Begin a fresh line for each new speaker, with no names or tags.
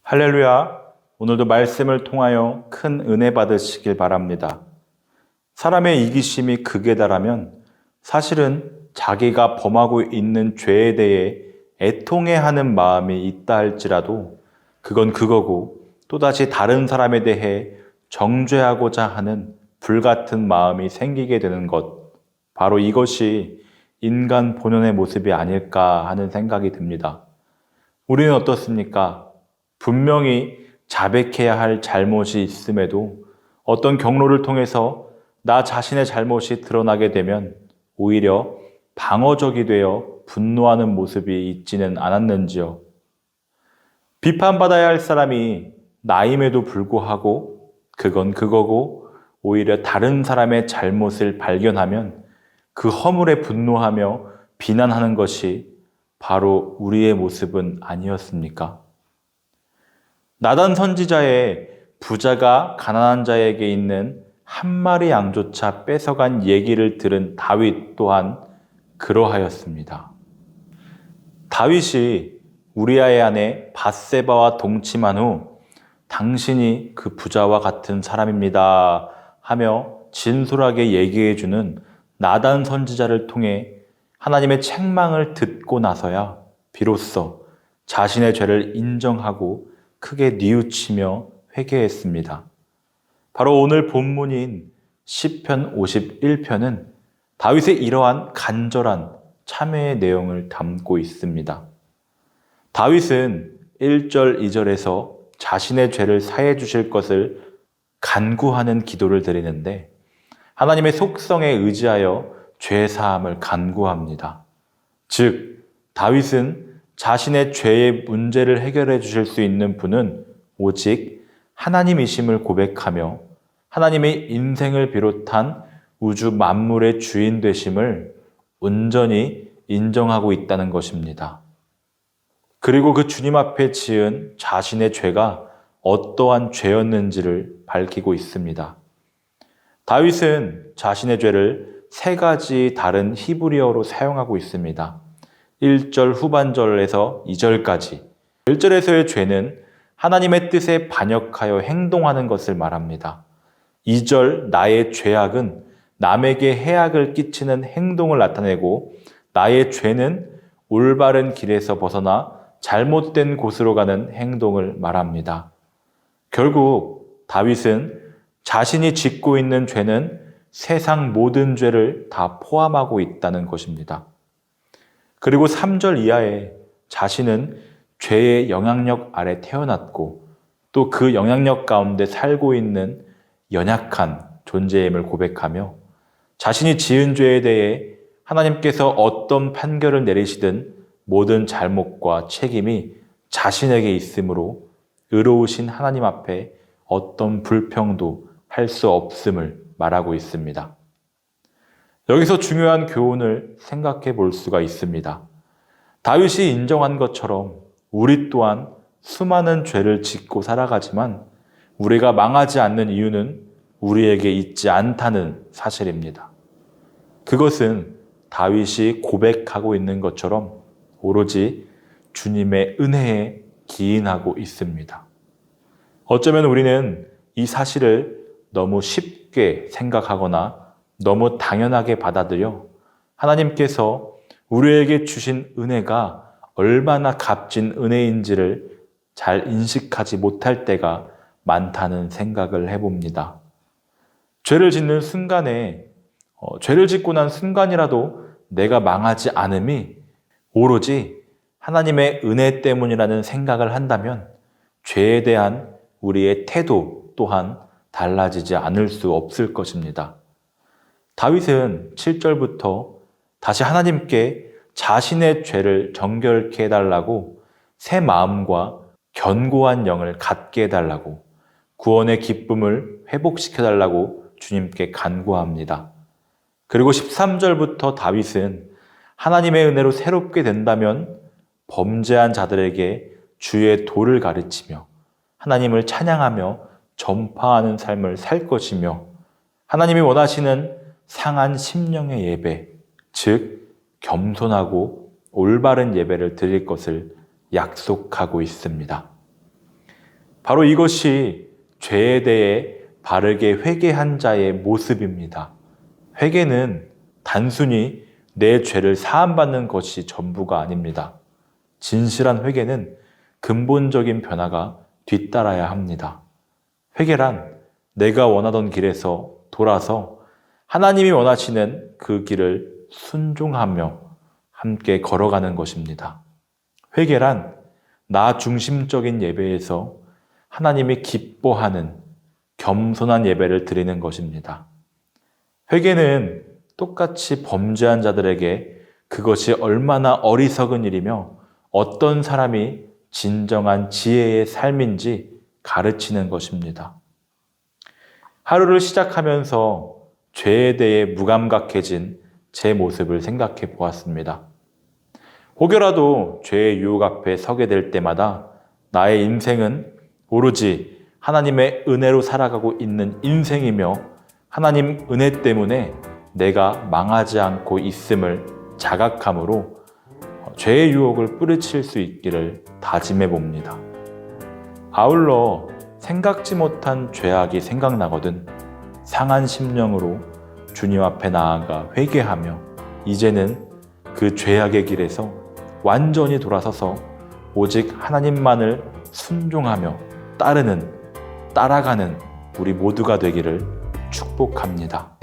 할렐루야. 오늘도 말씀을 통하여 큰 은혜 받으시길 바랍니다. 사람의 이기심이 극에 달하면 사실은 자기가 범하고 있는 죄에 대해 애통해하는 마음이 있다 할지라도 그건 그거고 또다시 다른 사람에 대해 정죄하고자 하는 불같은 마음이 생기게 되는 것, 바로 이것이 인간 본연의 모습이 아닐까 하는 생각이 듭니다. 우리는 어떻습니까? 분명히 자백해야 할 잘못이 있음에도 어떤 경로를 통해서 나 자신의 잘못이 드러나게 되면 오히려 방어적이 되어 분노하는 모습이 있지는 않았는지요. 비판받아야 할 사람이 나임에도 불구하고 그건 그거고 오히려 다른 사람의 잘못을 발견하면 그 허물에 분노하며 비난하는 것이 바로 우리의 모습은 아니었습니까? 나단 선지자의 부자가 가난한 자에게 있는 한 마리 양조차 뺏어간 얘기를 들은 다윗 또한 그러하였습니다. 다윗이 우리아의 아내 밧세바와 동침한 후 당신이 그 부자와 같은 사람입니다 하며 진솔하게 얘기해주는 나단 선지자를 통해 하나님의 책망을 듣고 나서야 비로소 자신의 죄를 인정하고 크게 뉘우치며 회개했습니다. 바로 오늘 본문인 시편 51편은 다윗의 이러한 간절한 참회의 내용을 담고 있습니다. 다윗은 1절, 2절에서 자신의 죄를 사해 주실 것을 간구하는 기도를 드리는데 하나님의 속성에 의지하여 죄 사함을 간구합니다. 즉, 다윗은 자신의 죄의 문제를 해결해 주실 수 있는 분은 오직 하나님이심을 고백하며 하나님의 인생을 비롯한 우주 만물의 주인 되심을 온전히 인정하고 있다는 것입니다. 그리고 그 주님 앞에 지은 자신의 죄가 어떠한 죄였는지를 밝히고 있습니다. 다윗은 자신의 죄를 세 가지 다른 히브리어로 사용하고 있습니다. 1절 후반절에서 2절까지. 1절에서의 죄는 하나님의 뜻에 반역하여 행동하는 것을 말합니다. 2절 나의 죄악은 남에게 해악을 끼치는 행동을 나타내고 나의 죄는 올바른 길에서 벗어나 잘못된 곳으로 가는 행동을 말합니다. 결국 다윗은 자신이 짓고 있는 죄는 세상 모든 죄를 다 포함하고 있다는 것입니다. 그리고 3절 이하에 자신은 죄의 영향력 아래 태어났고 또 그 영향력 가운데 살고 있는 연약한 존재임을 고백하며 자신이 지은 죄에 대해 하나님께서 어떤 판결을 내리시든 모든 잘못과 책임이 자신에게 있으므로 의로우신 하나님 앞에 어떤 불평도 할 수 없음을 말하고 있습니다. 여기서 중요한 교훈을 생각해 볼 수가 있습니다. 다윗이 인정한 것처럼 우리 또한 수많은 죄를 짓고 살아가지만 우리가 망하지 않는 이유는 우리에게 있지 않다는 사실입니다. 그것은 다윗이 고백하고 있는 것처럼 오로지 주님의 은혜에 기인하고 있습니다. 어쩌면 우리는 이 사실을 너무 쉽게 생각하거나 너무 당연하게 받아들여 하나님께서 우리에게 주신 은혜가 얼마나 값진 은혜인지를 잘 인식하지 못할 때가 많다는 생각을 해봅니다. 죄를 짓는 순간에, 죄를 짓고 난 순간이라도 내가 망하지 않음이 오로지 하나님의 은혜 때문이라는 생각을 한다면 죄에 대한 우리의 태도 또한 달라지지 않을 수 없을 것입니다. 다윗은 7절부터 다시 하나님께 자신의 죄를 정결케 해달라고 새 마음과 견고한 영을 갖게 해달라고 구원의 기쁨을 회복시켜달라고 주님께 간구합니다. 그리고 13절부터 다윗은 하나님의 은혜로 새롭게 된다면 범죄한 자들에게 주의 도를 가르치며 하나님을 찬양하며 전파하는 삶을 살 것이며 하나님이 원하시는 상한 심령의 예배, 즉 겸손하고 올바른 예배를 드릴 것을 약속하고 있습니다. 바로 이것이 죄에 대해 바르게 회개한 자의 모습입니다. 회개는 단순히 내 죄를 사함받는 것이 전부가 아닙니다. 진실한 회개는 근본적인 변화가 뒤따라야 합니다. 회개란 내가 원하던 길에서 돌아서 하나님이 원하시는 그 길을 순종하며 함께 걸어가는 것입니다. 회개란 나 중심적인 예배에서 하나님이 기뻐하는 겸손한 예배를 드리는 것입니다. 회개는 똑같이 범죄한 자들에게 그것이 얼마나 어리석은 일이며 어떤 사람이 진정한 지혜의 삶인지 가르치는 것입니다. 하루를 시작하면서 죄에 대해 무감각해진 제 모습을 생각해 보았습니다. 혹여라도 죄의 유혹 앞에 서게 될 때마다 나의 인생은 오로지 하나님의 은혜로 살아가고 있는 인생이며 하나님 은혜 때문에 내가 망하지 않고 있음을 자각함으로 죄의 유혹을 뿌리칠 수 있기를 다짐해 봅니다. 아울러 생각지 못한 죄악이 생각나거든 상한 심령으로 주님 앞에 나아가 회개하며 이제는 그 죄악의 길에서 완전히 돌아서서 오직 하나님만을 순종하며 따라가는 우리 모두가 되기를 축복합니다.